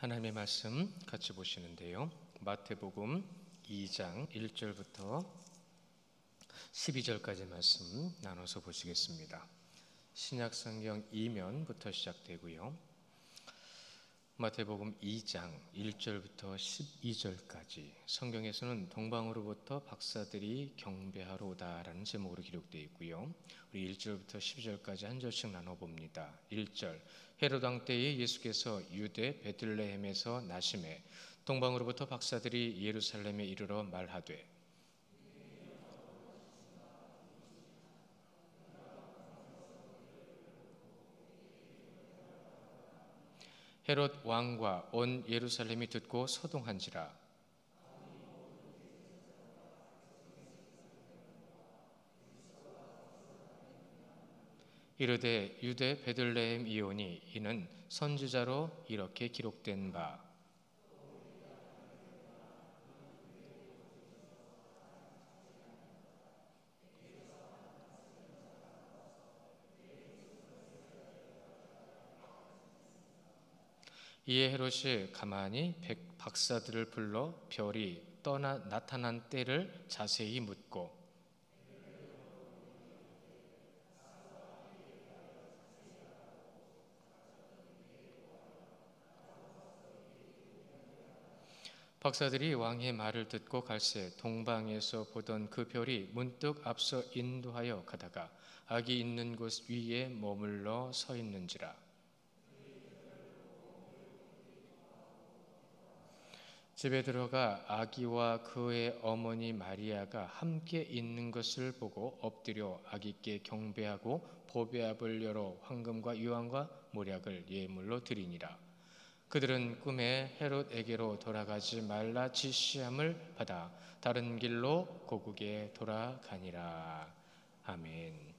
하나님의 말씀 같이 보시는데요. 마태복음 2장 1절부터 12절까지 말씀 나눠서 보시겠습니다. 신약성경 2면부터 시작되고요. 마태복음 2장 1절부터 12절까지 성경에서는 동방으로부터 박사들이 경배하러 오다라는 제목으로 기록되어 있고요. 우리 1절부터 12절까지 한 절씩 나눠봅니다. 1절, 헤롯 왕 때에 예수께서 유대 베들레헴에서 나심에 동방으로부터 박사들이 예루살렘에 이르러 말하되 헤롯 왕과 온 예루살렘이 듣고 소동한지라. 이르되 유대 베들레헴 이오니 이는 선지자로 이렇게 기록된 바 이에 헤롯이 가만히 박사들을 불러 별이 나타난 때를 자세히 묻고 박사들이 왕의 말을 듣고 갈새 동방에서 보던 그 별이 문득 앞서 인도하여 가다가 악이 있는 곳 위에 머물러 서 있는지라. 집에 들어가 아기와 그의 어머니 마리아가 함께 있는 것을 보고 엎드려 아기께 경배하고 보배압을 열어 황금과 유황과 모략을 예물로 드리니라. 그들은 꿈에 헤롯에게로 돌아가지 말라 지시함을 받아 다른 길로 고국에 돌아가니라. 아멘.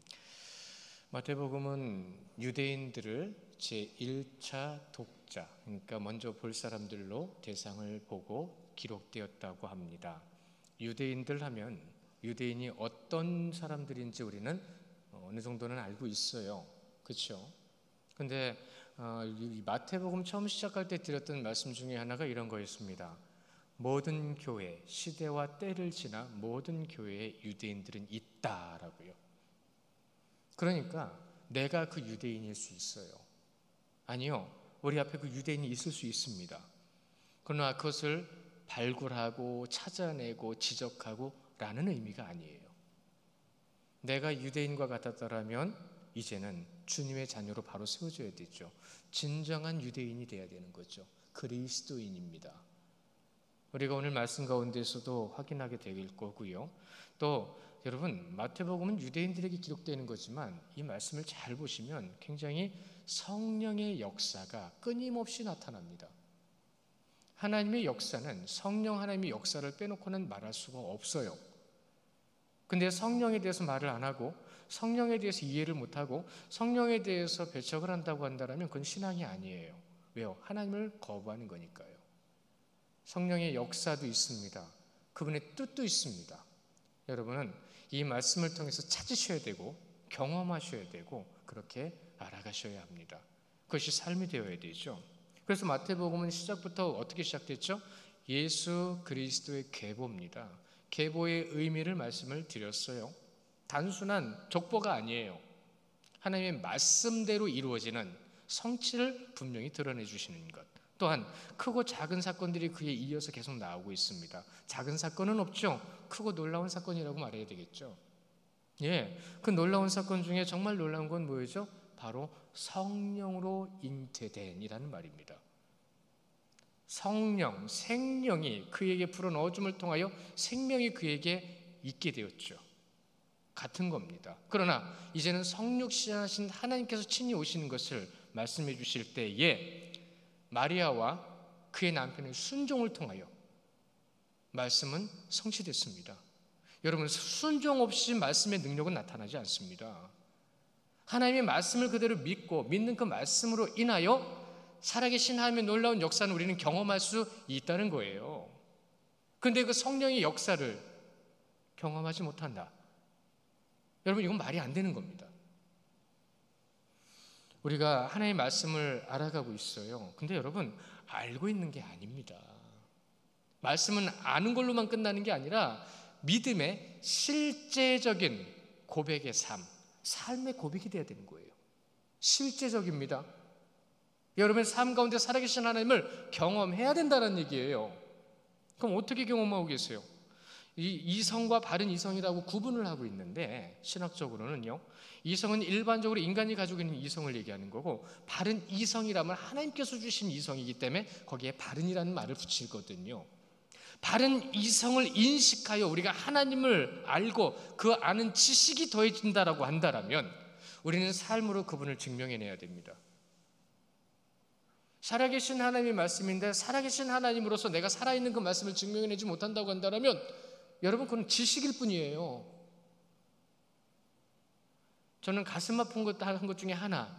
마태복음은 유대인들을 제1차 독자, 그러니까 먼저 볼 사람들로 대상을 보고 기록되었다고 합니다. 유대인들 하면 유대인이 어떤 사람들인지 우리는 어느 정도는 알고 있어요. 그렇죠? 근데 이 마태복음 처음 시작할 때 드렸던 말씀 중에 하나가 이런 거였습니다. 모든 교회, 시대와 때를 지나 모든 교회에 유대인들은 있다라고요. 그러니까 내가 그 유대인일 수 있어요. 아니요, 우리 앞에 그 유대인이 있을 수 있습니다. 그러나 그것을 발굴하고 찾아내고 지적하고 라는 의미가 아니에요. 내가 유대인과 같았더라면 이제는 주님의 자녀로 바로 세워줘야 되죠. 진정한 유대인이 돼야 되는 거죠. 그리스도인입니다. 우리가 오늘 말씀 가운데서도 확인하게 될 거고요. 또 여러분, 마태복음은 유대인들에게 기록되는 거지만 이 말씀을 잘 보시면 굉장히 성령의 역사가 끊임없이 나타납니다. 하나님의 역사는 성령 하나님의 역사를 빼놓고는 말할 수가 없어요. 근데 성령에 대해서 말을 안 하고 성령에 대해서 이해를 못하고 성령에 대해서 배척을 한다고 한다면 그건 신앙이 아니에요. 왜요? 하나님을 거부하는 거니까요. 성령의 역사도 있습니다. 그분의 뜻도 있습니다. 여러분은 이 말씀을 통해서 찾으셔야 되고 경험하셔야 되고 그렇게 알아가셔야 합니다. 그것이 삶이 되어야 되죠. 그래서 마태복음은 시작부터 어떻게 시작됐죠? 예수 그리스도의 계보입니다. 계보의 의미를 말씀을 드렸어요. 단순한 족보가 아니에요. 하나님의 말씀대로 이루어지는 성취를 분명히 드러내 주시는 것. 또한 크고 작은 사건들이 그에 이어서 계속 나오고 있습니다. 작은 사건은 없죠. 크고 놀라운 사건이라고 말해야 되겠죠. 그 놀라운 사건 중에 정말 놀라운 건 뭐죠? 바로 성령으로 잉태된이라는 말입니다. 성령, 생명이 그에게 불어넣어줌을 통하여 생명이 그에게 있게 되었죠. 같은 겁니다. 그러나 이제는 성육신하신 하나님께서 친히 오시는 것을 말씀해 주실 때에 마리아와 그의 남편의 순종을 통하여 말씀은 성취됐습니다. 여러분, 순종 없이 말씀의 능력은 나타나지 않습니다. 하나님의 말씀을 그대로 믿고 믿는 그 말씀으로 인하여 살아계신 하나님의 놀라운 역사는 우리는 경험할 수 있다는 거예요. 그런데 그 성령의 역사를 경험하지 못한다. 여러분, 이건 말이 안 되는 겁니다. 우리가 하나님의 말씀을 알아가고 있어요. 근데 여러분, 알고 있는 게 아닙니다. 말씀은 아는 걸로만 끝나는 게 아니라 믿음의 실제적인 고백의 삶의 고백이 돼야 되는 거예요. 실제적입니다. 여러분의 삶 가운데 살아계신 하나님을 경험해야 된다는 얘기예요. 그럼 어떻게 경험하고 계세요? 이 이성과 바른 이성이라고 구분을 하고 있는데, 신학적으로는요, 이성은 일반적으로 인간이 가지고 있는 이성을 얘기하는 거고, 바른 이성이라면 하나님께서 주신 이성이기 때문에 거기에 바른이라는 말을 붙이거든요. 바른 이성을 인식하여 우리가 하나님을 알고 그 아는 지식이 더해진다라고 한다면 우리는 삶으로 그분을 증명해내야 됩니다. 살아계신 하나님의 말씀인데 살아계신 하나님으로서 내가 살아있는 그 말씀을 증명해내지 못한다고 한다면 여러분, 그건 지식일 뿐이에요. 저는 가슴 아픈 것 한 것 중에 하나,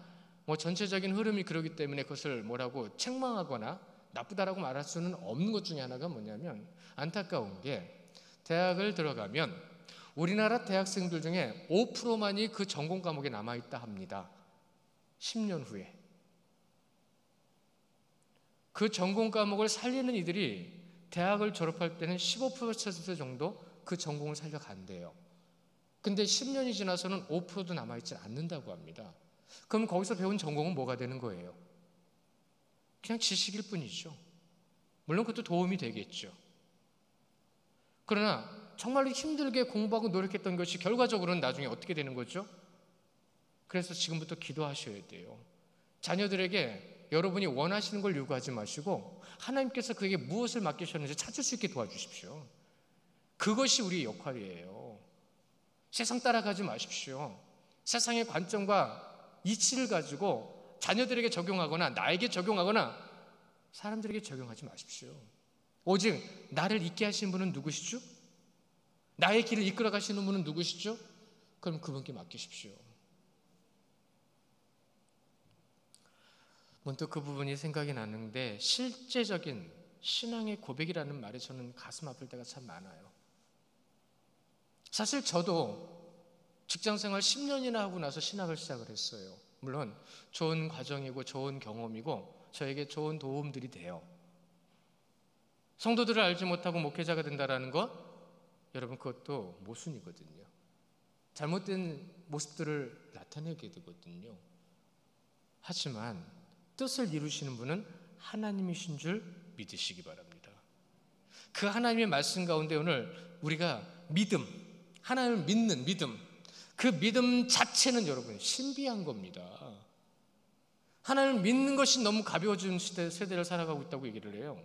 전체적인 흐름이 그러기 때문에 그것을 뭐라고 책망하거나 나쁘다라고 말할 수는 없는 것 중에 하나가 뭐냐면, 안타까운 게 대학을 들어가면 우리나라 대학생들 중에 5%만이 그 전공 과목에 남아있다 합니다. 10년 후에. 그 전공 과목을 살리는 이들이 대학을 졸업할 때는 15% 정도 그 전공을 살려간대요. 근데 10년이 지나서는 5%도 남아있지 않는다고 합니다. 그럼 거기서 배운 전공은 뭐가 되는 거예요? 그냥 지식일 뿐이죠. 물론 그것도 도움이 되겠죠. 그러나 정말로 힘들게 공부하고 노력했던 것이 결과적으로는 나중에 어떻게 되는 거죠? 그래서 지금부터 기도하셔야 돼요. 자녀들에게 여러분이 원하시는 걸 요구하지 마시고 하나님께서 그에게 무엇을 맡기셨는지 찾을 수 있게 도와주십시오. 그것이 우리의 역할이에요. 세상 따라가지 마십시오. 세상의 관점과 이치를 가지고 자녀들에게 적용하거나 나에게 적용하거나 사람들에게 적용하지 마십시오. 오직 나를 있게 하시는 분은 누구시죠? 나의 길을 이끌어 가시는 분은 누구시죠? 그럼 그분께 맡기십시오. 문득 그 부분이 생각이 나는데, 실제적인 신앙의 고백이라는 말에 저는 가슴 아플 때가 참 많아요. 사실 저도 직장생활 10년이나 하고 나서 신학을 시작을 했어요. 물론 좋은 과정이고 좋은 경험이고 저에게 좋은 도움들이 돼요. 성도들을 알지 못하고 목회자가 된다는 것, 여러분, 그것도 모순이거든요. 잘못된 모습들을 나타내게 되거든요. 하지만 뜻을 이루시는 분은 하나님이신 줄 믿으시기 바랍니다. 그 하나님의 말씀 가운데 오늘 우리가 믿음, 하나님을 믿는 믿음, 그 믿음 자체는 여러분 신비한 겁니다. 하나님을 믿는 것이 너무 가벼워진 세대를 살아가고 있다고 얘기를 해요.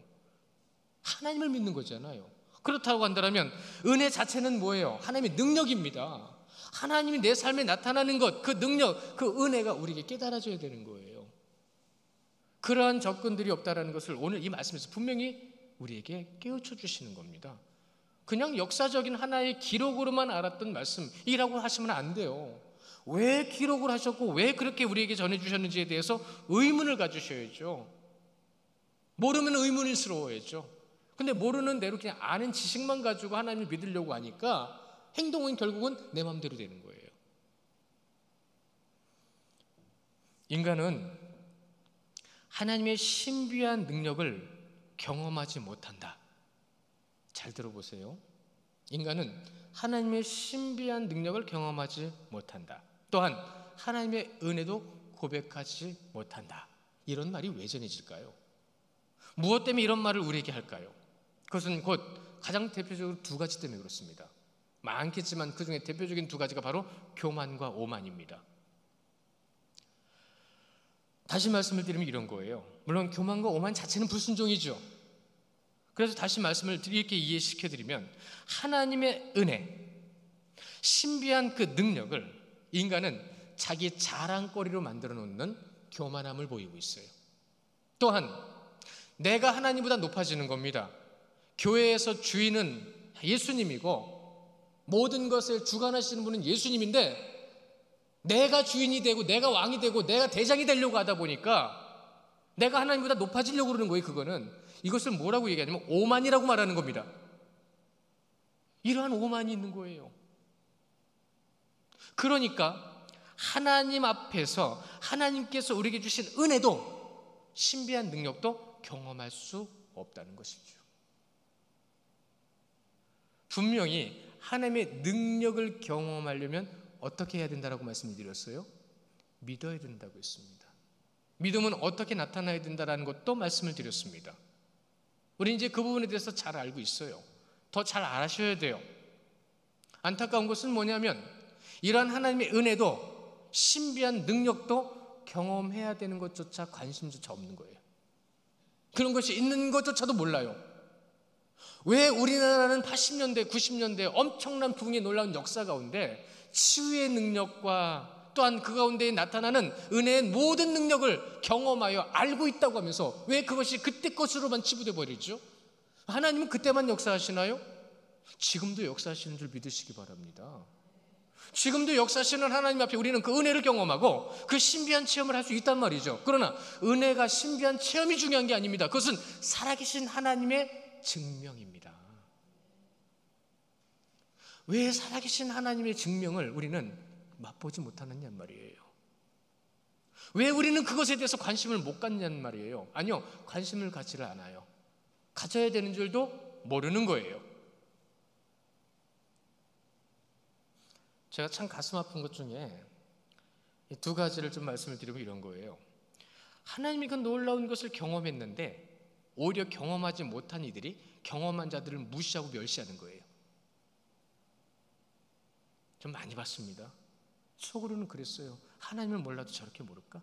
하나님을 믿는 거잖아요. 그렇다고 한다면 은혜 자체는 뭐예요? 하나님의 능력입니다. 하나님이 내 삶에 나타나는 것, 그 능력, 그 은혜가 우리에게 깨달아져야 되는 거예요. 그러한 접근들이 없다는 것을 오늘 이 말씀에서 분명히 우리에게 깨우쳐 주시는 겁니다. 그냥 역사적인 하나의 기록으로만 알았던 말씀이라고 하시면 안 돼요. 왜 기록을 하셨고 왜 그렇게 우리에게 전해주셨는지에 대해서 의문을 가지셔야죠. 모르면 의문스러워야죠. 근데 모르는 대로 그냥 아는 지식만 가지고 하나님을 믿으려고 하니까 행동은 결국은 내 마음대로 되는 거예요. 인간은 하나님의 신비한 능력을 경험하지 못한다. 잘 들어보세요. 인간은 하나님의 신비한 능력을 경험하지 못한다. 또한 하나님의 은혜도 고백하지 못한다. 이런 말이 왜 전해질까요? 무엇 때문에 이런 말을 우리에게 할까요? 그것은 곧 가장 대표적으로 두 가지 때문에 그렇습니다. 많겠지만 그 중에 대표적인 두 가지가 바로 교만과 오만입니다. 다시 말씀을 드리면 이런 거예요. 물론 교만과 오만 자체는 불순종이죠. 그래서 다시 말씀을 이렇게 이해시켜 드리면, 하나님의 은혜, 신비한 그 능력을 인간은 자기 자랑거리로 만들어 놓는 교만함을 보이고 있어요. 또한 내가 하나님보다 높아지는 겁니다. 교회에서 주인은 예수님이고 모든 것을 주관하시는 분은 예수님인데, 내가 주인이 되고 내가 왕이 되고 내가 대장이 되려고 하다 보니까 내가 하나님보다 높아지려고 그러는 거예요. 그거는 이것을 뭐라고 얘기하냐면 오만이라고 말하는 겁니다. 이러한 오만이 있는 거예요. 그러니까 하나님 앞에서 하나님께서 우리에게 주신 은혜도 신비한 능력도 경험할 수 없다는 것이죠. 분명히 하나님의 능력을 경험하려면 어떻게 해야 된다라고 말씀드렸어요? 믿어야 된다고 했습니다. 믿음은 어떻게 나타나야 된다라는 것도 말씀을 드렸습니다. 우리 이제 그 부분에 대해서 잘 알고 있어요. 더 잘 아셔야 돼요. 안타까운 것은 뭐냐면 이러한 하나님의 은혜도 신비한 능력도 경험해야 되는 것조차 관심조차 없는 거예요. 그런 것이 있는 것조차도 몰라요. 왜 우리나라는 80년대, 90년대 엄청난 부흥의 놀라운 역사 가운데 치유의 능력과 또한 그 가운데 나타나는 은혜의 모든 능력을 경험하여 알고 있다고 하면서 왜 그것이 그때 것으로만 치부돼 버리죠? 하나님은 그때만 역사하시나요? 지금도 역사하시는 줄 믿으시기 바랍니다. 지금도 역사하시는 하나님 앞에 우리는 그 은혜를 경험하고 그 신비한 체험을 할 수 있단 말이죠. 그러나 은혜가 신비한 체험이 중요한 게 아닙니다. 그것은 살아계신 하나님의 증명입니다. 왜 살아계신 하나님의 증명을 우리는 맛보지 못하느냐 말이에요. 왜 우리는 그것에 대해서 관심을 못 갖느냐는 말이에요. 아니요, 관심을 갖지를 않아요. 가져야 되는 줄도 모르는 거예요. 제가 참 가슴 아픈 것 중에 두 가지를 좀 말씀을 드리면 이런 거예요. 하나님이 그 놀라운 것을 경험했는데 오히려 경험하지 못한 이들이 경험한 자들을 무시하고 멸시하는 거예요. 좀 많이 봤습니다. 속으로는 그랬어요. 하나님을 몰라도 저렇게 모를까?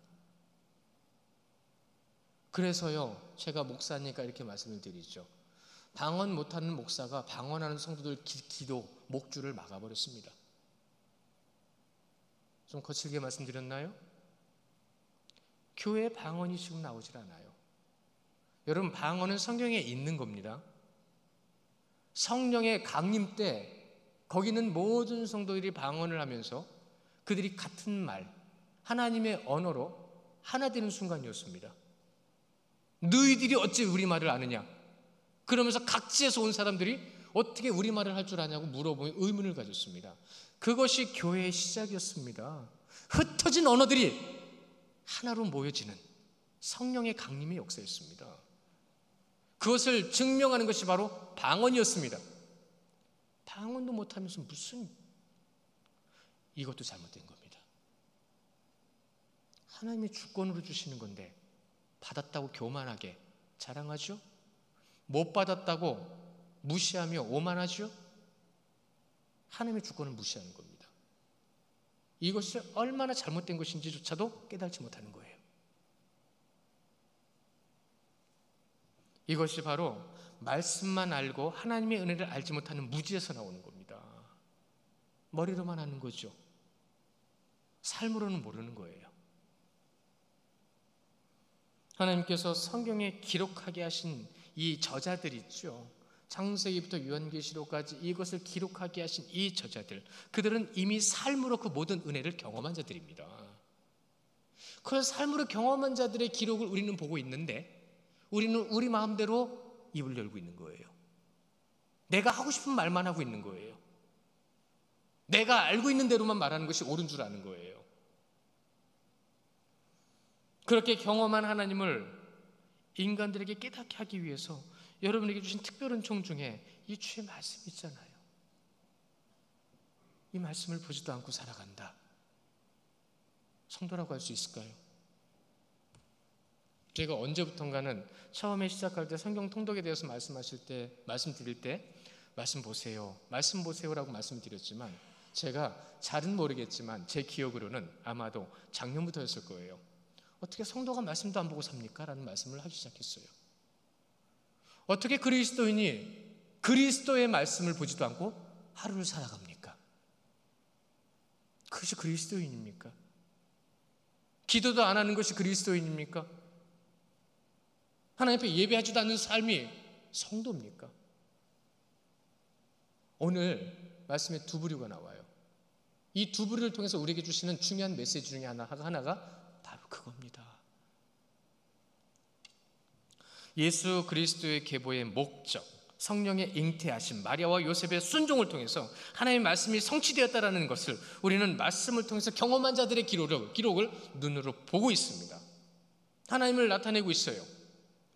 그래서요, 제가 목사니까 이렇게 말씀을 드리죠. 방언 못하는 목사가 방언하는 성도들 기도, 목줄을 막아버렸습니다. 좀 거칠게 말씀드렸나요? 교회에 방언이 지금 나오질 않아요. 여러분, 방언은 성경에 있는 겁니다. 성령의 강림 때 거기는 모든 성도들이 방언을 하면서 그들이 같은 말, 하나님의 언어로 하나 되는 순간이었습니다. 너희들이 어찌 우리말을 아느냐? 그러면서 각지에서 온 사람들이 어떻게 우리말을 할 줄 아냐고 물어보며 의문을 가졌습니다. 그것이 교회의 시작이었습니다. 흩어진 언어들이 하나로 모여지는 성령의 강림의 역사였습니다. 그것을 증명하는 것이 바로 방언이었습니다. 방언도 못하면서 무슨, 이것도 잘못된 겁니다. 하나님의 주권으로 주시는 건데 받았다고 교만하게 자랑하죠? 못 받았다고 무시하며 오만하죠? 하나님의 주권을 무시하는 겁니다. 이것이 얼마나 잘못된 것인지조차도 깨달지 못하는 거예요. 이것이 바로 말씀만 알고 하나님의 은혜를 알지 못하는 무지에서 나오는 겁니다. 머리로만 하는 거죠. 삶으로는 모르는 거예요. 하나님께서 성경에 기록하게 하신 이 저자들 있죠. 창세기부터 요한계시록까지 이것을 기록하게 하신 이 저자들, 그들은 이미 삶으로 그 모든 은혜를 경험한 자들입니다. 그 삶으로 경험한 자들의 기록을 우리는 보고 있는데 우리는 우리 마음대로 입을 열고 있는 거예요. 내가 하고 싶은 말만 하고 있는 거예요. 내가 알고 있는 대로만 말하는 것이 옳은 줄 아는 거예요. 그렇게 경험한 하나님을 인간들에게 깨닫게 하기 위해서 여러분에게 주신 특별한 총 중에 이 주의 말씀 있잖아요. 이 말씀을 보지도 않고 살아간다. 성도라고 할 수 있을까요? 제가 언제부턴가는 처음에 시작할 때 성경 통독에 대해서 말씀드릴 때 말씀 보세요라고 말씀드렸지만 제가 잘은 모르겠지만 제 기억으로는 아마도 작년부터였을 거예요. 어떻게 성도가 말씀도 안 보고 삽니까? 라는 말씀을 하기 시작했어요. 어떻게 그리스도인이 그리스도의 말씀을 보지도 않고 하루를 살아갑니까? 그것이 그리스도인입니까? 기도도 안 하는 것이 그리스도인입니까? 하나님 앞에 예배하지도 않는 삶이 성도입니까? 오늘 말씀에 두 부류가 나와요. 이 두 부류를 통해서 우리에게 주시는 중요한 메시지 중에 하나가 바로 그겁니다. 예수 그리스도의 계보의 목적, 성령의 잉태하심, 마리아와 요셉의 순종을 통해서 하나님의 말씀이 성취되었다라는 것을 우리는 말씀을 통해서 경험한 자들의 기록을 눈으로 보고 있습니다. 하나님을 나타내고 있어요.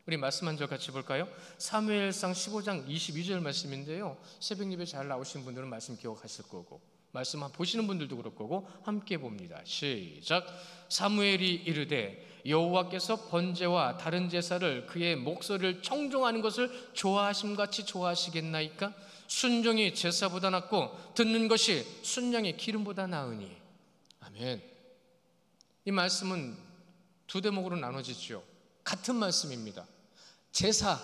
우리 말씀 한 절 같이 볼까요? 사무엘상 15장 22절 말씀인데요, 새벽 예배 잘 나오신 분들은 말씀 기억하실 거고, 말씀 보시는 분들도 그럴 거고, 함께 봅니다. 시작. 사무엘이 이르되 여호와께서 번제와 다른 제사를 그의 목소리를 청종하는 것을 좋아하심같이 좋아하시겠나이까? 순종이 제사보다 낫고 듣는 것이 순양의 기름보다 나으니. 아멘. 이 말씀은 두 대목으로 나눠지죠. 같은 말씀입니다. 제사,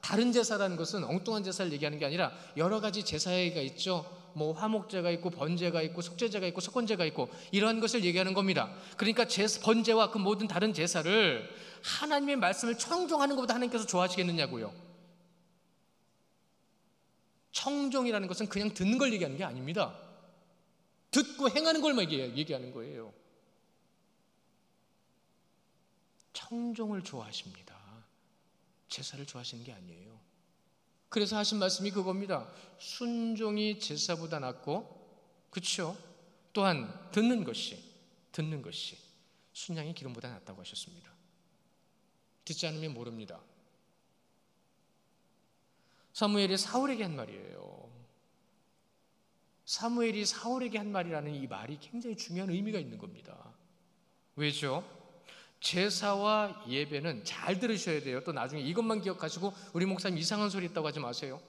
다른 제사라는 것은 엉뚱한 제사를 얘기하는 게 아니라 여러 가지 제사가 있죠. 뭐 화목제가 있고 번제가 있고 속죄제가 있고 속건제가 있고 이러한 것을 얘기하는 겁니다. 그러니까 번제와 그 모든 다른 제사를 하나님의 말씀을 청종하는 것보다 하나님께서 좋아하시겠느냐고요. 청종이라는 것은 그냥 듣는 걸 얘기하는 게 아닙니다. 듣고 행하는 걸 얘기하는 거예요. 청종을 좋아하십니다. 제사를 좋아하시는 게 아니에요. 그래서 하신 말씀이 그겁니다. 순종이 제사보다 낫고, 그렇죠? 또한 듣는 것이 순양의 기름보다 낫다고 하셨습니다. 듣지 않으면 모릅니다. 사무엘이 사울에게 한 말이에요. 사무엘이 사울에게 한 말이라는 이 말이 굉장히 중요한 의미가 있는 겁니다. 왜죠? 제사와 예배는 잘 들으셔야 돼요. 또 나중에 이것만 기억하시고 우리 목사님 이상한 소리 했다고 하지 마세요.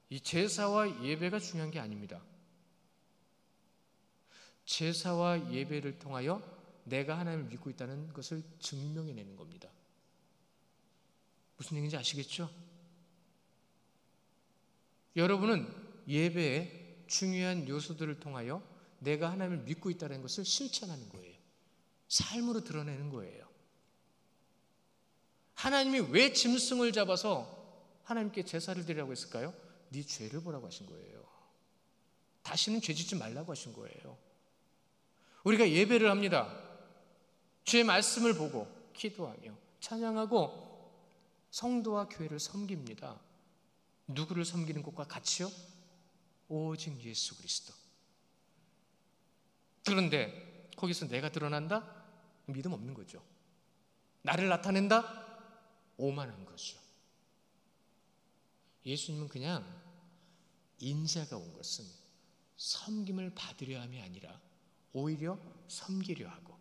이 제사와 예배가 중요한 게 아닙니다. 제사와 예배를 통하여 내가 하나님을 믿고 있다는 것을 증명해내는 겁니다. 무슨 얘기인지 아시겠죠? 여러분은 예배의 중요한 요소들을 통하여 내가 하나님을 믿고 있다는 것을 실천하는 거예요. 삶으로 드러내는 거예요. 하나님이 왜 짐승을 잡아서 하나님께 제사를 드리라고 했을까요? 네 죄를 보라고 하신 거예요. 다시는 죄 짓지 말라고 하신 거예요. 우리가 예배를 합니다. 주의 말씀을 보고 기도하며 찬양하고 성도와 교회를 섬깁니다. 누구를 섬기는 것과 같이요? 오직 예수 그리스도. 그런데 거기서 내가 드러난다? 믿음 없는 거죠. 나를 나타낸다? 오만한 거죠. 예수님은 그냥 인자가 온 것은 섬김을 받으려 함이 아니라 오히려 섬기려 하고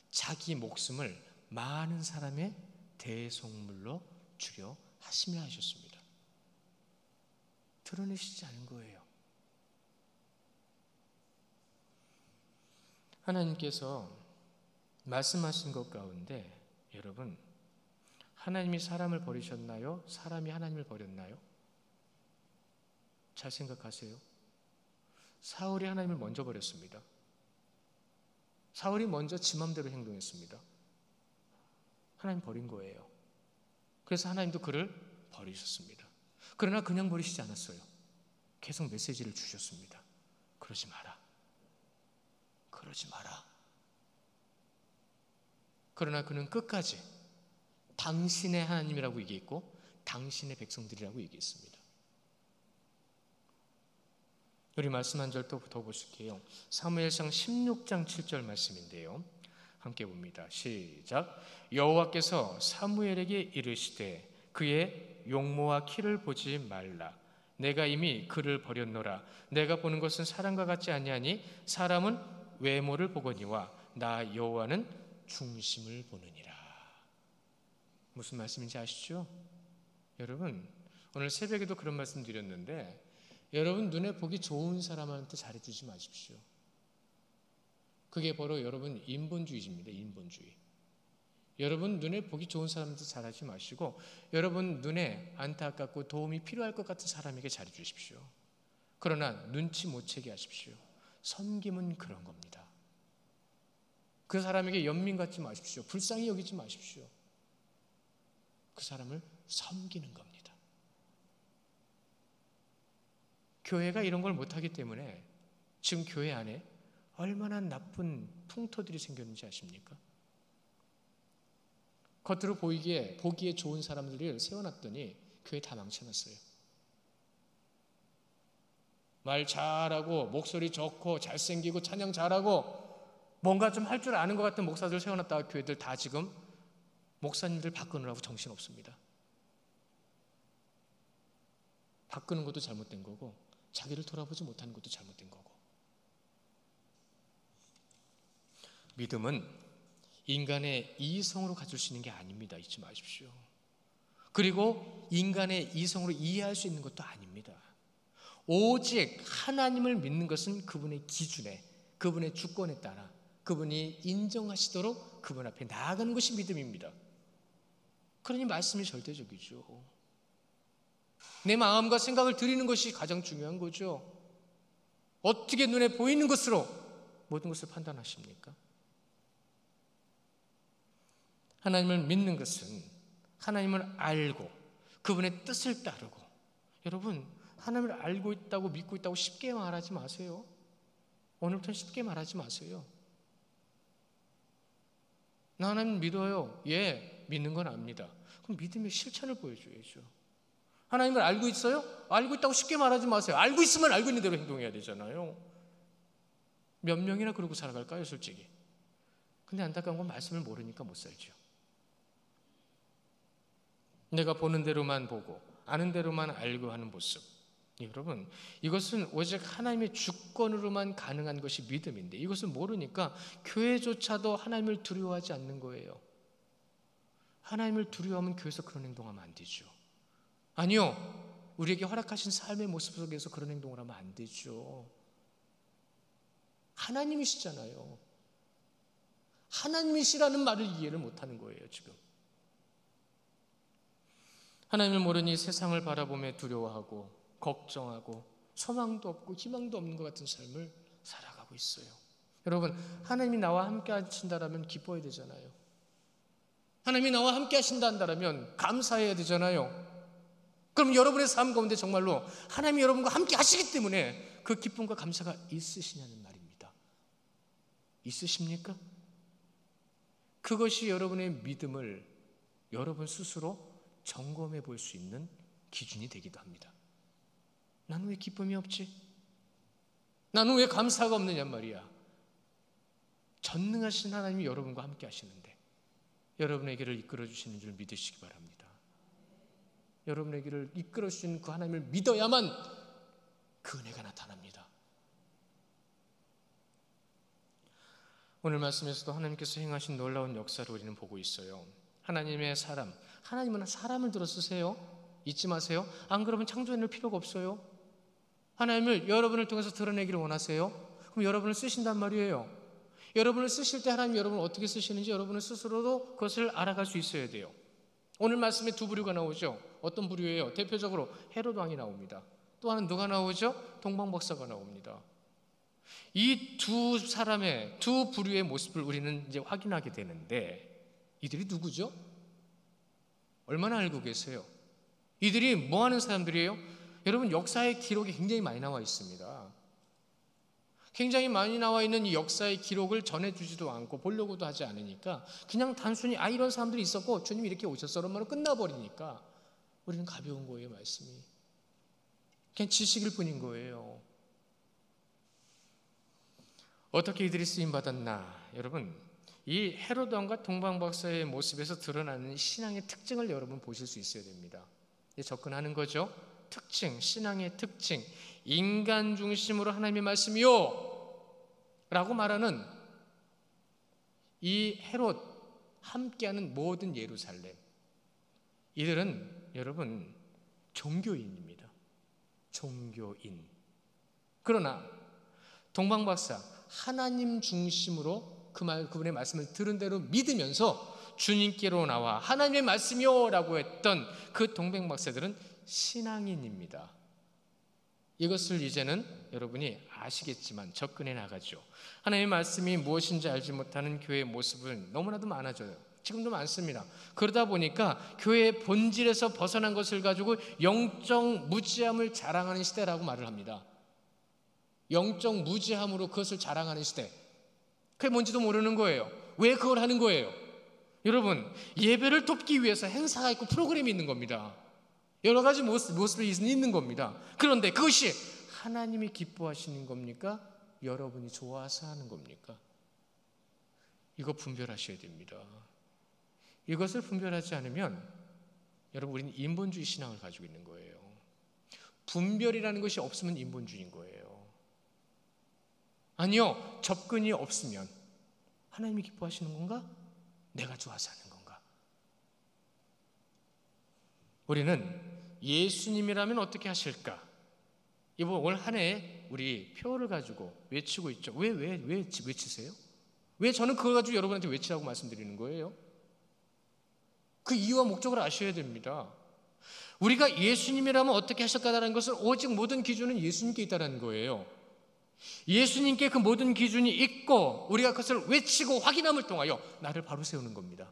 자기 목숨을 많은 사람의 대속물로 주려 하시며 하셨습니다. 드러내시지 않은 거예요. 하나님께서 말씀하신 것 가운데 여러분, 하나님이 사람을 버리셨나요? 사람이 하나님을 버렸나요? 잘 생각하세요. 사울이 하나님을 먼저 버렸습니다. 사울이 먼저 지 맘대로 행동했습니다. 하나님 버린 거예요. 그래서 하나님도 그를 버리셨습니다. 그러나 그냥 버리시지 않았어요. 계속 메시지를 주셨습니다. 그러지 마라. 그러지 마라. 그러나 그는 끝까지 당신의 하나님이라고 얘기했고 당신의 백성들이라고 얘기했습니다. 우리 말씀 한 절 더 보실게요. 사무엘상 16장 7절 말씀인데요. 함께 봅니다. 시작. 여호와께서 사무엘에게 이르시되 그의 용모와 키를 보지 말라. 내가 이미 그를 버렸노라. 내가 보는 것은 사람과 같지 아니하니 사람은 외모를 보거니와 나 여호와는 중심을 보느니라. 무슨 말씀인지 아시죠? 여러분, 오늘 새벽에도 그런 말씀 드렸는데 여러분 눈에 보기 좋은 사람한테 잘해주지 마십시오. 그게 바로 여러분 인본주의입니다. 인본주의. 여러분 눈에 보기 좋은 사람한테 잘하지 마시고 여러분 눈에 안타깝고 도움이 필요할 것 같은 사람에게 잘해주십시오. 그러나 눈치 못 채게 하십시오. 섬김은 그런 겁니다. 그 사람에게 연민 갖지 마십시오. 불쌍히 여기지 마십시오. 그 사람을 섬기는 겁니다. 교회가 이런 걸 못하기 때문에 지금 교회 안에 얼마나 나쁜 풍토들이 생겼는지 아십니까? 겉으로 보기에 좋은 사람들을 세워놨더니 교회 다 망쳐놨어요. 말 잘하고 목소리 좋고 잘생기고 찬양 잘하고 뭔가 좀 할 줄 아는 것 같은 목사들 세워놨다가 교회들 다 지금 목사님들 바꾸느라고 정신없습니다. 바꾸는 것도 잘못된 거고 자기를 돌아보지 못하는 것도 잘못된 거고. 믿음은 인간의 이성으로 가질 수 있는 게 아닙니다. 잊지 마십시오. 그리고 인간의 이성으로 이해할 수 있는 것도 아닙니다. 오직 하나님을 믿는 것은 그분의 기준에, 그분의 주권에 따라 그분이 인정하시도록 그분 앞에 나아가는 것이 믿음입니다. 그러니 말씀이 절대적이죠. 내 마음과 생각을 드리는 것이 가장 중요한 거죠. 어떻게 눈에 보이는 것으로 모든 것을 판단하십니까? 하나님을 믿는 것은 하나님을 알고 그분의 뜻을 따르고, 여러분 하나님을 알고 있다고 믿고 있다고 쉽게 말하지 마세요. 오늘부터는 쉽게 말하지 마세요. 나 하나님 믿어요. 예, 믿는 건 압니다. 그럼 믿음의 실천을 보여줘야죠. 하나님을 알고 있어요? 알고 있다고 쉽게 말하지 마세요. 알고 있으면 알고 있는 대로 행동해야 되잖아요. 몇 명이나 그러고 살아갈까요, 솔직히? 근데 안타까운 건 말씀을 모르니까 못 살죠. 내가 보는 대로만 보고 아는 대로만 알고 하는 모습, 여러분 이것은 오직 하나님의 주권으로만 가능한 것이 믿음인데, 이것을 모르니까 교회조차도 하나님을 두려워하지 않는 거예요. 하나님을 두려워하면 교회에서 그런 행동하면 안 되죠. 아니요, 우리에게 허락하신 삶의 모습 속에서 그런 행동을 하면 안 되죠. 하나님이시잖아요. 하나님이시라는 말을 이해를 못하는 거예요 지금. 하나님을 모르니 세상을 바라보며 두려워하고 걱정하고 소망도 없고 희망도 없는 것 같은 삶을 살아가고 있어요. 여러분, 하나님이 나와 함께 하신다라면 기뻐해야 되잖아요. 하나님이 나와 함께 하신다 한다면 감사해야 되잖아요. 그럼 여러분의 삶 가운데 정말로 하나님이 여러분과 함께 하시기 때문에 그 기쁨과 감사가 있으시냐는 말입니다. 있으십니까? 그것이 여러분의 믿음을 여러분 스스로 점검해 볼 수 있는 기준이 되기도 합니다. 나는 왜 기쁨이 없지? 나는 왜 감사가 없느냐 말이야. 전능하신 하나님이 여러분과 함께 하시는데 여러분의 길을 이끌어 주시는 줄 믿으시기 바랍니다. 여러분의 길을 이끌어 주시는 그 하나님을 믿어야만 그 은혜가 나타납니다. 오늘 말씀에서도 하나님께서 행하신 놀라운 역사를 우리는 보고 있어요. 하나님의 사람, 하나님은 사람을 들어 쓰세요. 잊지 마세요. 안 그러면 창조해낼 필요가 없어요. 하나님을 여러분을 통해서 드러내기를 원하세요. 그럼 여러분을 쓰신단 말이에요. 여러분을 쓰실 때 하나님이 여러분을 어떻게 쓰시는지 여러분은 스스로도 그것을 알아갈 수 있어야 돼요. 오늘 말씀에 두 부류가 나오죠. 어떤 부류예요? 대표적으로 헤롯 왕이 나옵니다. 또 하나는 누가 나오죠? 동방박사가 나옵니다. 이 두 사람의 두 부류의 모습을 우리는 이제 확인하게 되는데, 이들이 누구죠? 얼마나 알고 계세요? 이들이 뭐 하는 사람들이에요? 여러분, 역사의 기록이 굉장히 많이 나와 있습니다. 굉장히 많이 나와 있는 이 역사의 기록을 전해주지도 않고 보려고도 하지 않으니까 그냥 단순히 이런 사람들이 있었고 주님이 이렇게 오셨어 라는 말로 끝나버리니까 우리는 가벼운 거예요. 말씀이 그냥 지식일 뿐인 거예요. 어떻게 이들이 쓰임받았나? 여러분, 이 헤롯 왕과 동방박사의 모습에서 드러나는 신앙의 특징을 여러분 보실 수 있어야 됩니다. 접근하는 거죠. 특징, 신앙의 특징, 인간 중심으로 하나님의 말씀이요 라고 말하는 이 헤롯, 함께하는 모든 예루살렘, 이들은 여러분 종교인입니다. 종교인. 그러나 동방박사, 하나님 중심으로 그분의 말씀을 들은 대로 믿으면서 주님께로 나와 하나님의 말씀이요 라고 했던 그 동방박사들은 신앙인입니다. 이것을 이제는 여러분이 아시겠지만 접근해 나가죠. 하나님의 말씀이 무엇인지 알지 못하는 교회의 모습은 너무나도 많아져요. 지금도 많습니다. 그러다 보니까 교회의 본질에서 벗어난 것을 가지고 영적 무지함을 자랑하는 시대라고 말을 합니다. 영적 무지함으로 그것을 자랑하는 시대. 그게 뭔지도 모르는 거예요. 왜 그걸 하는 거예요? 여러분, 예배를 돕기 위해서 행사가 있고 프로그램이 있는 겁니다. 여러 가지 모습이 있는 겁니다. 그런데 그것이 하나님이 기뻐하시는 겁니까? 여러분이 좋아서 하는 겁니까? 이거 분별하셔야 됩니다. 이것을 분별하지 않으면 여러분, 우리는 인본주의 신앙을 가지고 있는 거예요. 분별이라는 것이 없으면 인본주의인 거예요. 아니요, 접근이 없으면 하나님이 기뻐하시는 건가? 내가 좋아서 하는 건가? 우리는 예수님이라면 어떻게 하실까? 이번 올 한 해 우리 표를 가지고 외치고 있죠. 왜 외치세요? 왜 저는 그걸 가지고 여러분한테 외치라고 말씀드리는 거예요? 그 이유와 목적을 아셔야 됩니다. 우리가 예수님이라면 어떻게 하실까라는 것을 오직 모든 기준은 예수님께 있다는 거예요. 예수님께 그 모든 기준이 있고 우리가 그것을 외치고 확인함을 통하여 나를 바로 세우는 겁니다.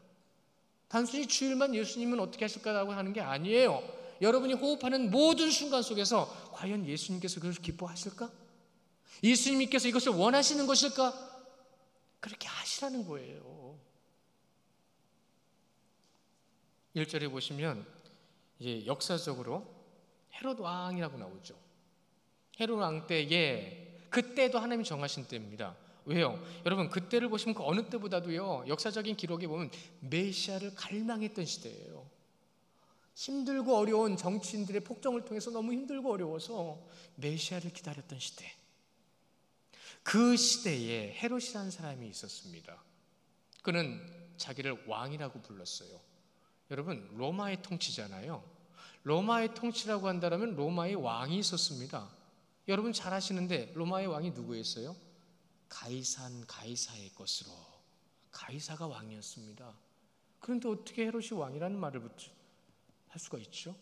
단순히 주일만 예수님은 어떻게 하실까라고 하는 게 아니에요. 여러분이 호흡하는 모든 순간 속에서 과연 예수님께서 그것을 기뻐하실까? 예수님께서 이것을 원하시는 것일까? 그렇게 하시라는 거예요. 1절에 보시면 이제 역사적으로 헤롯 왕이라고 나오죠. 헤롯 왕 때에 그때도 하나님이 정하신 때입니다. 왜요? 여러분, 그때를 보시면 그 어느 때보다도요, 역사적인 기록에 보면 메시아를 갈망했던 시대예요. 힘들고 어려운 정치인들의 폭정을 통해서 너무 힘들고 어려워서 메시아를 기다렸던 시대. 그 시대에 헤롯이라는 사람이 있었습니다. 그는 자기를 왕이라고 불렀어요. 여러분, 로마의 통치잖아요. 로마의 통치라고 한다면 로마의 왕이 있었습니다. 여러분 잘 아시는데 로마의 왕이 누구였어요? 가이사의 것으로. 가이사가 왕이었습니다. 그런데 어떻게 헤롯이 왕이라는 말을 할 수가 있죠?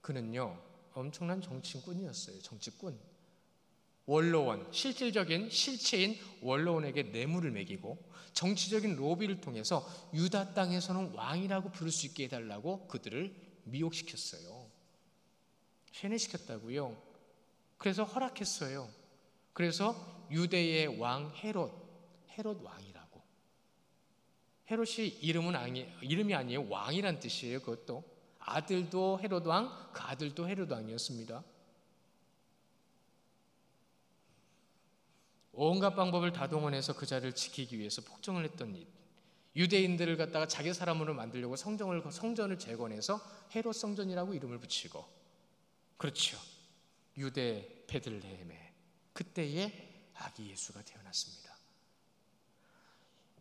그는요, 엄청난 정치꾼이었어요. 정치꾼. 원로원, 실질적인 실체인 원로원에게 뇌물을 매기고 정치적인 로비를 통해서 유다 땅에서는 왕이라고 부를 수 있게 해달라고 그들을 미혹시켰어요. 세뇌시켰다고요. 그래서 허락했어요. 그래서 유대의 왕 헤롯 왕이라고. 헤롯이 이름이 아니에요. 왕이란 뜻이에요. 그것도 아들도 헤롯 왕, 그 아들도 헤롯 왕이었습니다. 온갖 방법을 다 동원해서 그 자리를 지키기 위해서 폭정을 했던 일. 유대인들을 갖다가 자기 사람으로 만들려고 성전을 재건해서 헤롯 성전이라고 이름을 붙이고, 그렇죠, 유대 베들레헴에 그때에 아기 예수가 태어났습니다.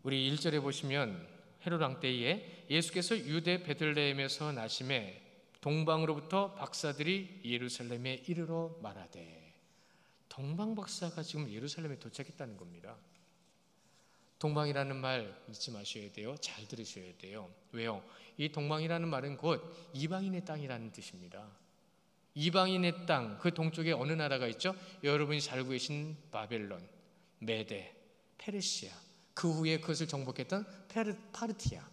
우리 1절에 보시면 헤롯 왕 때에 예수께서 유대 베들레헴에서 나심에 동방으로부터 박사들이 예루살렘에 이르러 말하되. 동방 박사가 지금 예루살렘에 도착했다는 겁니다. 동방이라는 말 잊지 마셔야 돼요. 잘 들으셔야 돼요. 왜요? 이 동방이라는 말은 곧 이방인의 땅이라는 뜻입니다. 이방인의 땅, 그 동쪽에 어느 나라가 있죠? 여러분이 살고 계신 바벨론, 메데, 페르시아, 그 후에 그것을 정복했던 파르티아,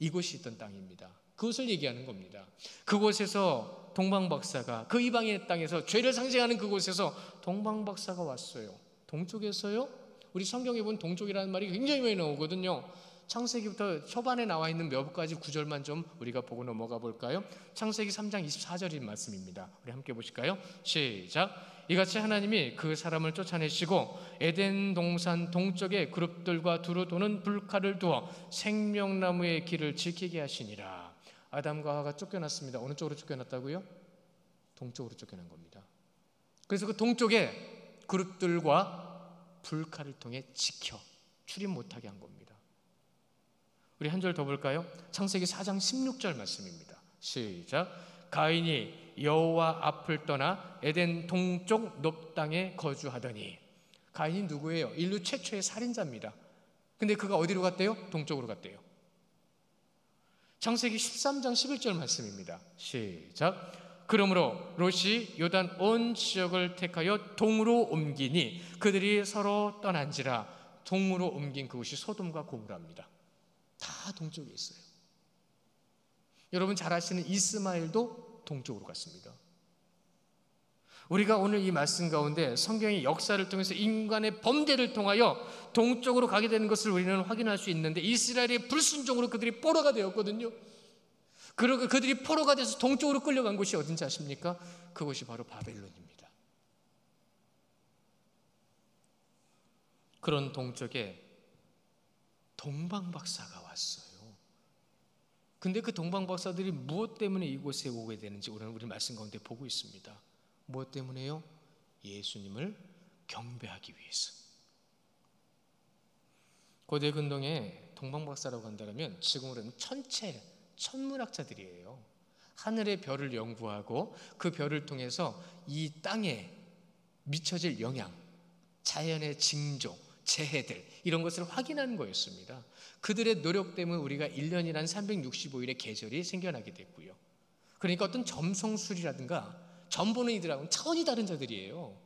이곳이 있던 땅입니다. 그것을 얘기하는 겁니다. 그곳에서 동방박사가, 그 이방인의 땅에서 죄를 상징하는 그곳에서 동방박사가 왔어요. 동쪽에서요? 우리 성경에 보면 동쪽이라는 말이 굉장히 많이 나오거든요. 창세기부터 초반에 나와 있는 몇 가지 구절만 좀 우리가 보고 넘어가 볼까요? 창세기 3장 24절인 말씀입니다. 우리 함께 보실까요? 시작. 이같이 하나님이 그 사람을 쫓아내시고 에덴 동산 동쪽에 그룹들과 두루 도는 불칼을 두어 생명나무의 길을 지키게 하시니라. 아담과 하와가 쫓겨났습니다. 어느 쪽으로 쫓겨났다고요? 동쪽으로 쫓겨난 겁니다. 그래서 그 동쪽에 그룹들과 불칼을 통해 지켜 출입 못하게 한 겁니다. 우리 한 절 더 볼까요? 창세기 4장 16절 말씀입니다. 시작. 가인이 여호와 앞을 떠나 에덴 동쪽 높 땅에 거주하더니. 가인이 누구예요? 인류 최초의 살인자입니다. 근데 그가 어디로 갔대요? 동쪽으로 갔대요. 창세기 13장 11절 말씀입니다. 시작. 그러므로 롯이 요단 온 지역을 택하여 동으로 옮기니 그들이 서로 떠난지라. 동으로 옮긴 그곳이 소돔과 고모라입니다. 다 동쪽에 있어요. 여러분 잘 아시는 이스마엘도 동쪽으로 갔습니다. 우리가 오늘 이 말씀 가운데 성경의 역사를 통해서 인간의 범죄를 통하여 동쪽으로 가게 되는 것을 우리는 확인할 수 있는데, 이스라엘의 불순종으로 그들이 포로가 되었거든요. 그리고 그들이 포로가 돼서 동쪽으로 끌려간 곳이 어딘지 아십니까? 그곳이 바로 바벨론입니다. 그런 동쪽에 동방박사가 왔어요. 근데 그 동방박사들이 무엇 때문에 이곳에 오게 되는지 오늘 우리 말씀 가운데 보고 있습니다. 무엇 때문에요? 예수님을 경배하기 위해서. 고대 근동에 동방박사라고 한다면 지금으로는 천문학자들이에요. 하늘의 별을 연구하고 그 별을 통해서 이 땅에 미쳐질 영향, 자연의 징조, 재해들 이런 것을 확인하는 거였습니다. 그들의 노력 때문에 우리가 1년이란 365일의 계절이 생겨나게 됐고요. 그러니까 어떤 점성술이라든가 점 보는 이들하고는 차원이 다른 자들이에요.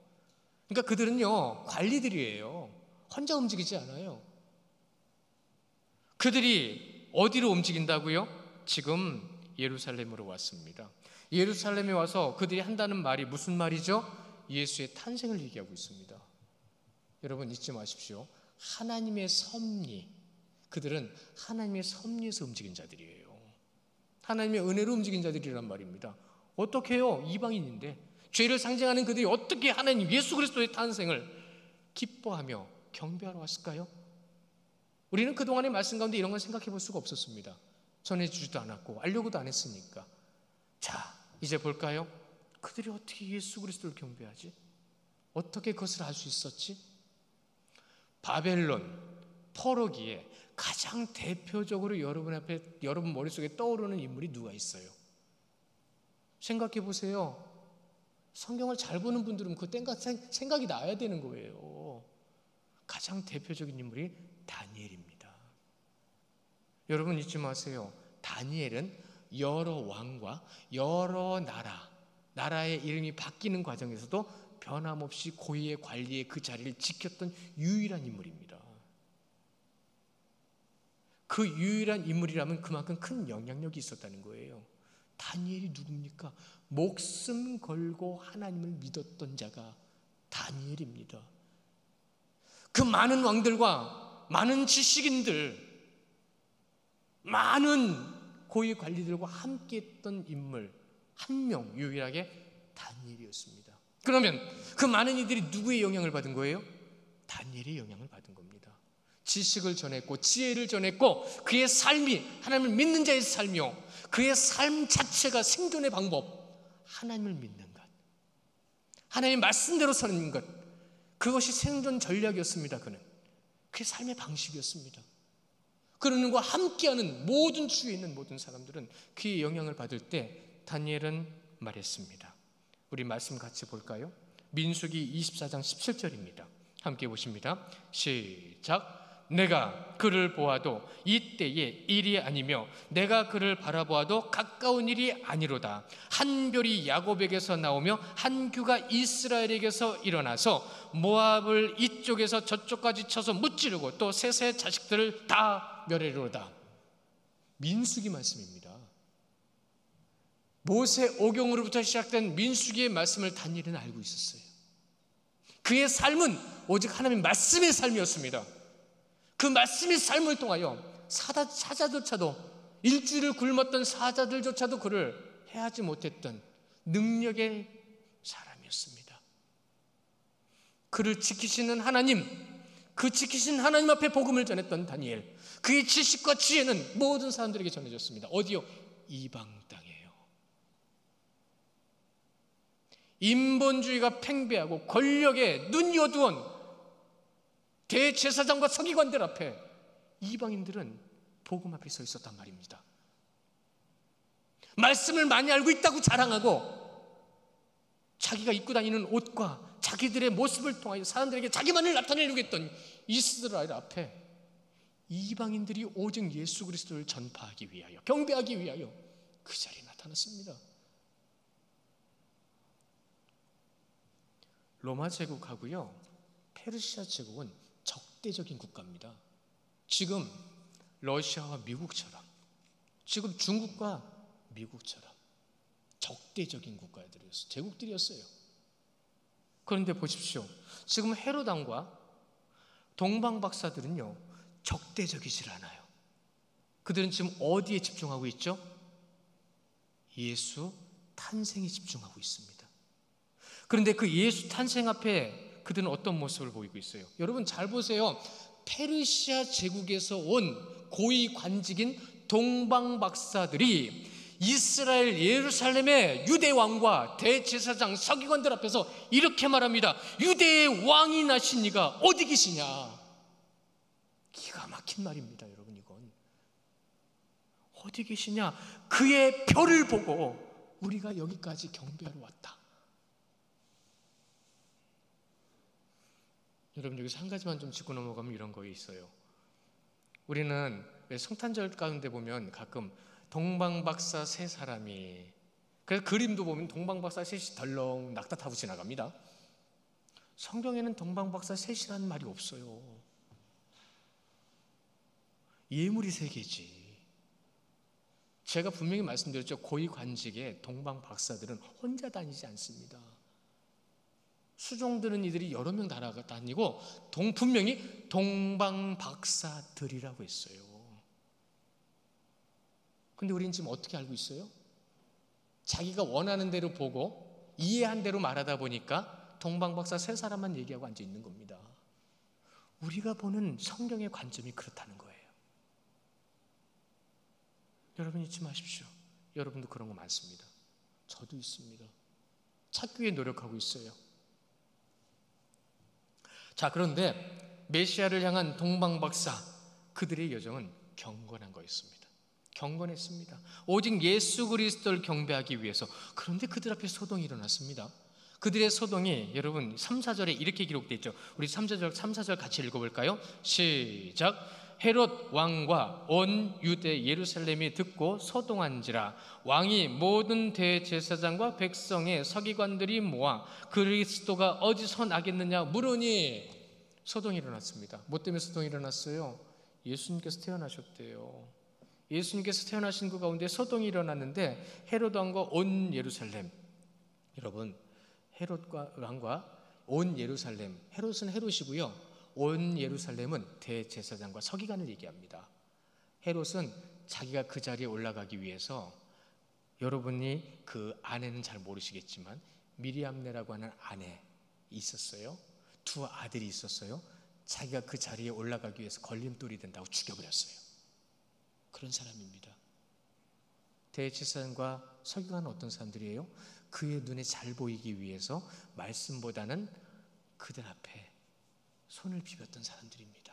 그러니까 그들은요 관리들이에요. 혼자 움직이지 않아요. 그들이 어디로 움직인다고요? 지금 예루살렘으로 왔습니다. 예루살렘에 와서 그들이 한다는 말이 무슨 말이죠? 예수의 탄생을 얘기하고 있습니다. 여러분 잊지 마십시오. 하나님의 섭리, 그들은 하나님의 섭리에서 움직인 자들이에요. 하나님의 은혜로 움직인 자들이란 말입니다. 어떻게 해요? 이방인인데 죄를 상징하는 그들이 어떻게 하나님 예수 그리스도의 탄생을 기뻐하며 경배하러 왔을까요? 우리는 그동안의 말씀 가운데 이런 걸 생각해 볼 수가 없었습니다. 전해주지도 않았고 알려고도 안 했으니까. 자, 이제 볼까요? 그들이 어떻게 예수 그리스도를 경배하지? 어떻게 그것을 알 수 있었지? 바벨론, 포로기에 가장 대표적으로 여러분 머릿속에 떠오르는 인물이 누가 있어요? 생각해 보세요. 성경을 잘 보는 분들은 그 생각이 나야 되는 거예요. 가장 대표적인 인물이 다니엘입니다. 여러분 잊지 마세요. 다니엘은 여러 왕과 여러 나라의 이름이 바뀌는 과정에서도 변함없이 고위의 관리의 그 자리를 지켰던 유일한 인물입니다. 그 유일한 인물이라면 그만큼 큰 영향력이 있었다는 거예요. 다니엘이 누굽니까? 목숨 걸고 하나님을 믿었던 자가 다니엘입니다. 그 많은 왕들과 많은 지식인들, 많은 고위 관리들과 함께했던 인물 한 명 유일하게 다니엘이었습니다. 그러면 그 많은 이들이 누구의 영향을 받은 거예요? 다니엘의 영향을 받은 겁니다. 지식을 전했고 지혜를 전했고 그의 삶이 하나님을 믿는 자의 삶이요, 그의 삶 자체가 생존의 방법, 하나님을 믿는 것, 하나님의 말씀대로 사는 것, 그것이 생존 전략이었습니다. 그의 삶의 방식이었습니다. 그런 것과 함께하는 모든 주위에 있는 모든 사람들은 그의 영향을 받을 때 다니엘은 말했습니다. 우리 말씀 같이 볼까요? 민수기 24장 17절입니다. 함께 보십니다. 시작. 내가 그를 보아도 이때의 일이 아니며 내가 그를 바라보아도 가까운 일이 아니로다. 한 별이 야곱에게서 나오며 한 규가 이스라엘에게서 일어나서 모압을 이쪽에서 저쪽까지 쳐서 무찌르고 또 셋의 자식들을 다 멸하리로다. 민수기 말씀입니다. 모세 오경으로부터 시작된 민수기의 말씀을 다니엘은 알고 있었어요. 그의 삶은 오직 하나님의 말씀의 삶이었습니다. 그 말씀의 삶을 통하여 사자조차도, 일주일을 굶었던 사자들조차도 그를 해하지 못했던 능력의 사람이었습니다. 그를 지키시는 하나님, 그 지키신 하나님 앞에 복음을 전했던 다니엘, 그의 지식과 지혜는 모든 사람들에게 전해졌습니다. 어디요? 이방 땅이에요. 인본주의가 팽배하고 권력에 눈이 어두운 대제사장과 서기관들 앞에 이방인들은 복음 앞에 서 있었단 말입니다. 말씀을 많이 알고 있다고 자랑하고 자기가 입고 다니는 옷과 자기들의 모습을 통하여 사람들에게 자기만을 나타내려고 했던 이스라엘 앞에 이방인들이 오직 예수 그리스도를 전파하기 위하여, 경배하기 위하여 그 자리에 나타났습니다. 로마 제국하고요, 페르시아 제국은 적대적인 국가입니다. 지금 러시아와 미국처럼, 지금 중국과 미국처럼 적대적인 국가들이었어요. 제국들이었어요. 그런데 보십시오. 지금 헤롯 왕과 동방 박사들은요, 적대적이질 않아요. 그들은 지금 어디에 집중하고 있죠? 예수 탄생에 집중하고 있습니다. 그런데 그 예수 탄생 앞에 그들은 어떤 모습을 보이고 있어요? 여러분 잘 보세요. 페르시아 제국에서 온 고위 관직인 동방박사들이 이스라엘 예루살렘의 유대 왕과 대제사장 서기관들 앞에서 이렇게 말합니다. 유대의 왕이 나신 이가 어디 계시냐? 기가 막힌 말입니다. 여러분, 이건 어디 계시냐? 그의 별을 보고 우리가 여기까지 경배하러 왔다. 여러분, 여기서 한 가지만 좀 짚고 넘어가면 이런 거 있어요. 우리는 왜 성탄절 가운데 보면 가끔 동방박사 세 사람이, 그래서 그림도 보면 동방박사 셋이 덜렁 낙타 타고 지나갑니다. 성경에는 동방박사 셋이라는 말이 없어요. 예물이 세 개지. 제가 분명히 말씀드렸죠. 고위 관직의 동방박사들은 혼자 다니지 않습니다. 수종드는 이들이 여러 명 다니고 분명히 동방박사들이라고 했어요. 근데 우리는 지금 어떻게 알고 있어요? 자기가 원하는 대로 보고 이해한 대로 말하다 보니까 동방박사 세 사람만 얘기하고 앉아 있는 겁니다. 우리가 보는 성경의 관점이 그렇다는 거예요. 여러분 잊지 마십시오. 여러분도 그런 거 많습니다. 저도 있습니다. 찾기 위해 노력하고 있어요. 자, 그런데 메시아를 향한 동방박사, 그들의 여정은 경건한 거였습니다. 경건했습니다. 오직 예수 그리스도를 경배하기 위해서. 그런데 그들 앞에 소동이 일어났습니다. 그들의 소동이 여러분 3, 4절에 이렇게 기록되어 있죠. 우리 3, 4절 같이 읽어볼까요? 시작. 헤롯 왕과 온 유대 예루살렘이 듣고 소동한지라. 왕이 모든 대제사장과 백성의 서기관들이 모아 그리스도가 어디서 나겠느냐 물으니. 소동이 일어났습니다. 뭐 때문에 소동이 일어났어요? 예수님께서 태어나셨대요. 예수님께서 태어나신 그 가운데 소동이 일어났는데 헤롯 왕과 온 예루살렘, 여러분 헤롯 왕과 온 예루살렘, 헤롯은 헤롯이고요, 온 예루살렘은 대제사장과 서기관을 얘기합니다. 헤롯은 자기가 그 자리에 올라가기 위해서, 여러분이 그 아내는 잘 모르시겠지만 미리암네라고 하는 아내 있었어요. 두 아들이 있었어요. 자기가 그 자리에 올라가기 위해서 걸림돌이 된다고 죽여버렸어요. 그런 사람입니다. 대제사장과 서기관은 어떤 사람들이에요? 그의 눈에 잘 보이기 위해서 말씀보다는 그들 앞에 손을 비볐던 사람들입니다.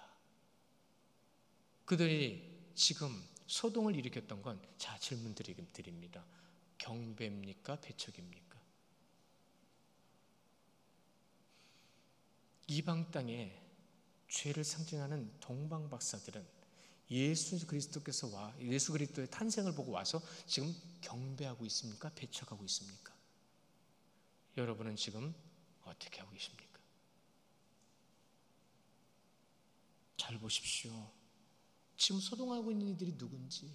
그들이 지금 소동을 일으켰던 건, 자, 질문 드립니다. 경배입니까? 배척입니까? 이방 땅에 죄를 상징하는 동방박사들은 예수 그리스도께서 예수 그리스도의 탄생을 보고 와서 지금 경배하고 있습니까? 배척하고 있습니까? 여러분은 지금 어떻게 하고 계십니까? 잘 보십시오. 지금 소동하고 있는 이들이 누군지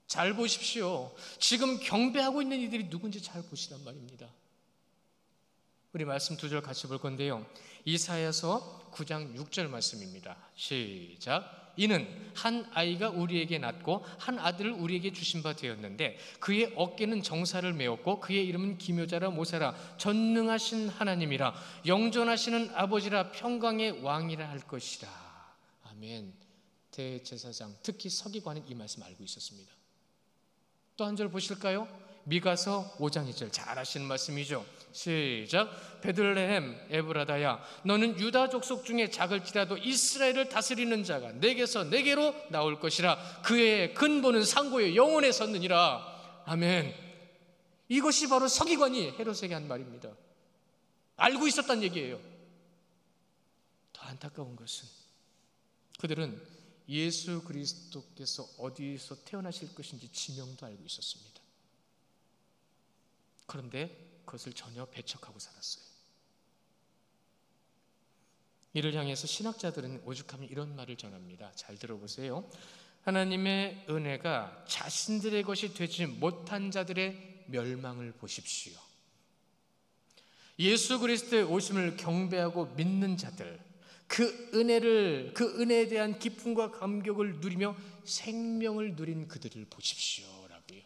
잘 보십시오. 지금 경배하고 있는 이들이 누군지 잘 보시란 말입니다. 우리 말씀 2절 같이 볼 건데요. 이사야서 9장 6절 말씀입니다. 시작. 이는 한 아이가 우리에게 낳고 한 아들을 우리에게 주신 바 되었는데 그의 어깨는 정사를 메었고 그의 이름은 기묘자라 모사라 전능하신 하나님이라 영존하시는 아버지라 평강의 왕이라 할 것이라. 아멘. 대제사장, 특히 서기관은 이 말씀 알고 있었습니다. 또 한 절 보실까요? 미가서 5장 2절 잘 아시는 말씀이죠. 시작. 베들레헴 에브라다야, 너는 유다 족속 중에 작을지라도 이스라엘을 다스리는 자가 내게서 내게로 나올 것이라. 그의 근본은 상고의 영원에 섰느니라. 아멘. 이것이 바로 서기관이 헤롯에게 한 말입니다. 알고 있었단 얘기예요. 더 안타까운 것은 그들은 예수 그리스도께서 어디서 태어나실 것인지 지명도 알고 있었습니다. 그런데 그것을 전혀 배척하고 살았어요. 이를 향해서 신학자들은 오죽하면 이런 말을 전합니다. 잘 들어보세요. 하나님의 은혜가 자신들의 것이 되지 못한 자들의 멸망을 보십시오. 예수 그리스도의 오심을 경배하고 믿는 자들, 그 은혜에 대한 기쁨과 감격을 누리며 생명을 누린 그들을 보십시오라고요.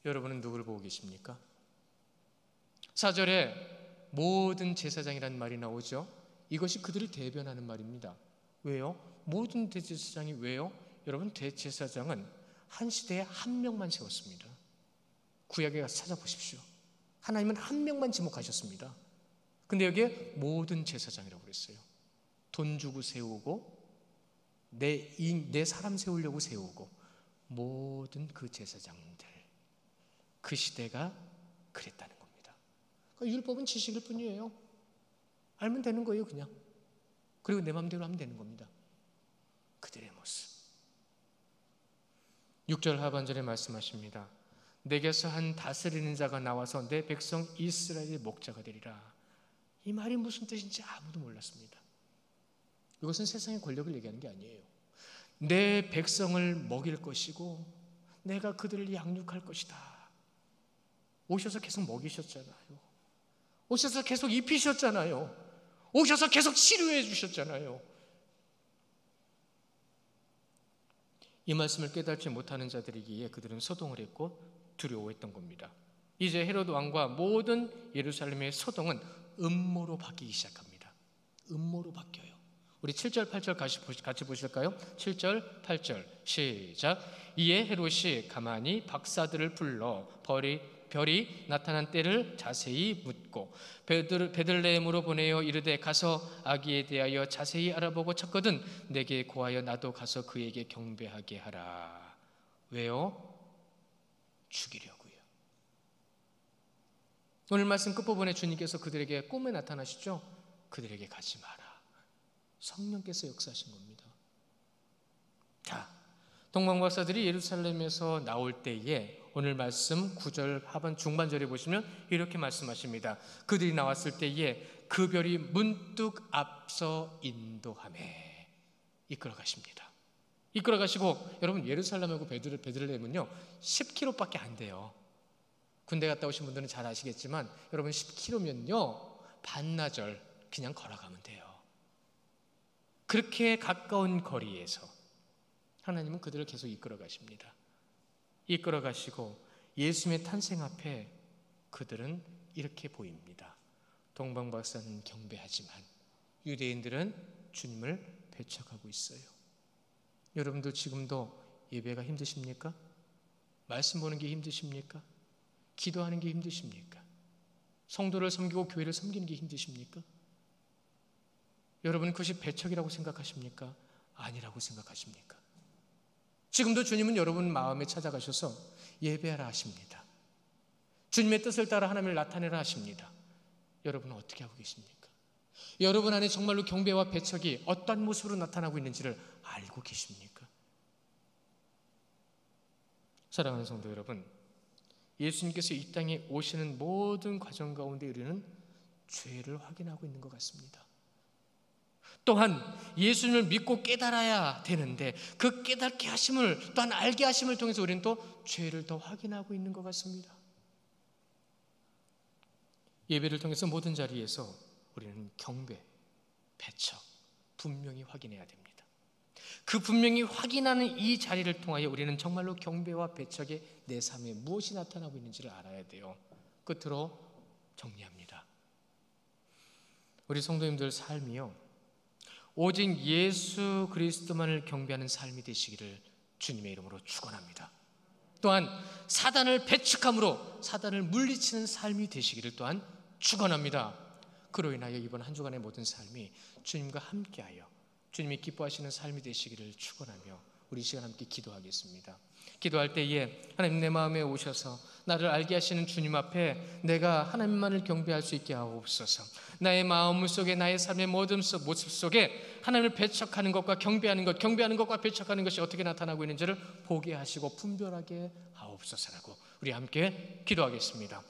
여러분은 누구를 보고 계십니까? 4절에 모든 제사장이라는 말이 나오죠. 이것이 그들을 대변하는 말입니다. 왜요? 모든 대제사장이 왜요? 여러분, 대제사장은 한 시대에 한 명만 세웠습니다. 구약에 가서 찾아보십시오. 하나님은 한 명만 지목하셨습니다. 근데 여기에 모든 제사장이라고 그랬어요. 돈 주고 세우고 내 사람 세우려고 세우고 모든 그 제사장들, 그 시대가 그랬다는 겁니다. 그러니까 율법은 지식일 뿐이에요. 알면 되는 거예요, 그냥. 그리고 내 마음대로 하면 되는 겁니다. 그들의 모습. 6절 하반절에 말씀하십니다. 내게서 한 다스리는 자가 나와서 내 백성 이스라엘의 목자가 되리라. 이 말이 무슨 뜻인지 아무도 몰랐습니다. 이것은 세상의 권력을 얘기하는 게 아니에요. 내 백성을 먹일 것이고 내가 그들을 양육할 것이다. 오셔서 계속 먹이셨잖아요. 오셔서 계속 입히셨잖아요. 오셔서 계속 치료해 주셨잖아요. 이 말씀을 깨닫지 못하는 자들이기에 그들은 소동을 했고 두려워했던 겁니다. 이제 헤로드 왕과 모든 예루살렘의 소동은 음모로 바뀌기 시작합니다. 음모로 바뀌어요. 우리 7절 8절 같이 보실까요? 7절 8절 시작. 이에 헤롯이 가만히 박사들을 불러 별이 나타난 때를 자세히 묻고 베들레헴으로 보내어 이르되 가서 아기에 대하여 자세히 알아보고 찾거든 내게 고하여 나도 가서 그에게 경배하게 하라. 왜요? 죽이려고요. 오늘 말씀 끝부분에 주님께서 그들에게 꿈에 나타나시죠? 그들에게 가지 마라. 성령께서 역사하신 겁니다. 자, 동방박사들이 예루살렘에서 나올 때에 오늘 말씀 9절 하반 중반절에 보시면 이렇게 말씀하십니다. 그들이 나왔을 때에 그 별이 문득 앞서 인도하매 이끌어 가십니다. 이끌어 가시고, 여러분 예루살렘하고 베들레헴은요 10km밖에 안 돼요. 군대 갔다 오신 분들은 잘 아시겠지만 여러분 10km면요 반나절 그냥 걸어가면 돼요. 그렇게 가까운 거리에서 하나님은 그들을 계속 이끌어 가십니다. 이끌어 가시고 예수님의 탄생 앞에 그들은 이렇게 보입니다. 동방박사는 경배하지만 유대인들은 주님을 배척하고 있어요. 여러분도 지금도 예배가 힘드십니까? 말씀 보는 게 힘드십니까? 기도하는 게 힘드십니까? 성도를 섬기고 교회를 섬기는 게 힘드십니까? 여러분은 그것이 배척이라고 생각하십니까? 아니라고 생각하십니까? 지금도 주님은 여러분 마음에 찾아가셔서 예배하라 하십니다. 주님의 뜻을 따라 하나님을 나타내라 하십니다. 여러분은 어떻게 하고 계십니까? 여러분 안에 정말로 경배와 배척이 어떤 모습으로 나타나고 있는지를 알고 계십니까? 사랑하는 성도 여러분, 예수님께서 이 땅에 오시는 모든 과정 가운데 우리는 죄를 확인하고 있는 것 같습니다. 또한 예수님을 믿고 깨달아야 되는데 그 깨닫게 하심을 또한 알게 하심을 통해서 우리는 또 죄를 더 확인하고 있는 것 같습니다. 예배를 통해서 모든 자리에서 우리는 경배, 배척 분명히 확인해야 됩니다. 그 분명히 확인하는 이 자리를 통하여 우리는 정말로 경배와 배척의 내 삶에 무엇이 나타나고 있는지를 알아야 돼요. 끝으로 정리합니다. 우리 성도님들 삶이요 오직 예수 그리스도만을 경배하는 삶이 되시기를 주님의 이름으로 축원합니다. 또한 사단을 배척함으로 사단을 물리치는 삶이 되시기를 또한 축원합니다. 그로 인하여 이번 한 주간의 모든 삶이 주님과 함께하여 주님이 기뻐하시는 삶이 되시기를 축원하며 우리 시간 함께 기도하겠습니다. 기도할 때에 하나님 내 마음에 오셔서 나를 알게 하시는 주님 앞에 내가 하나님만을 경배할 수 있게 하옵소서. 나의 마음 속에 나의 삶의 모든 모습 속에 하나님을 배척하는 것과 경배하는 것과 배척하는 것이 어떻게 나타나고 있는지를 보게 하시고 분별하게 하옵소서라고 우리 함께 기도하겠습니다.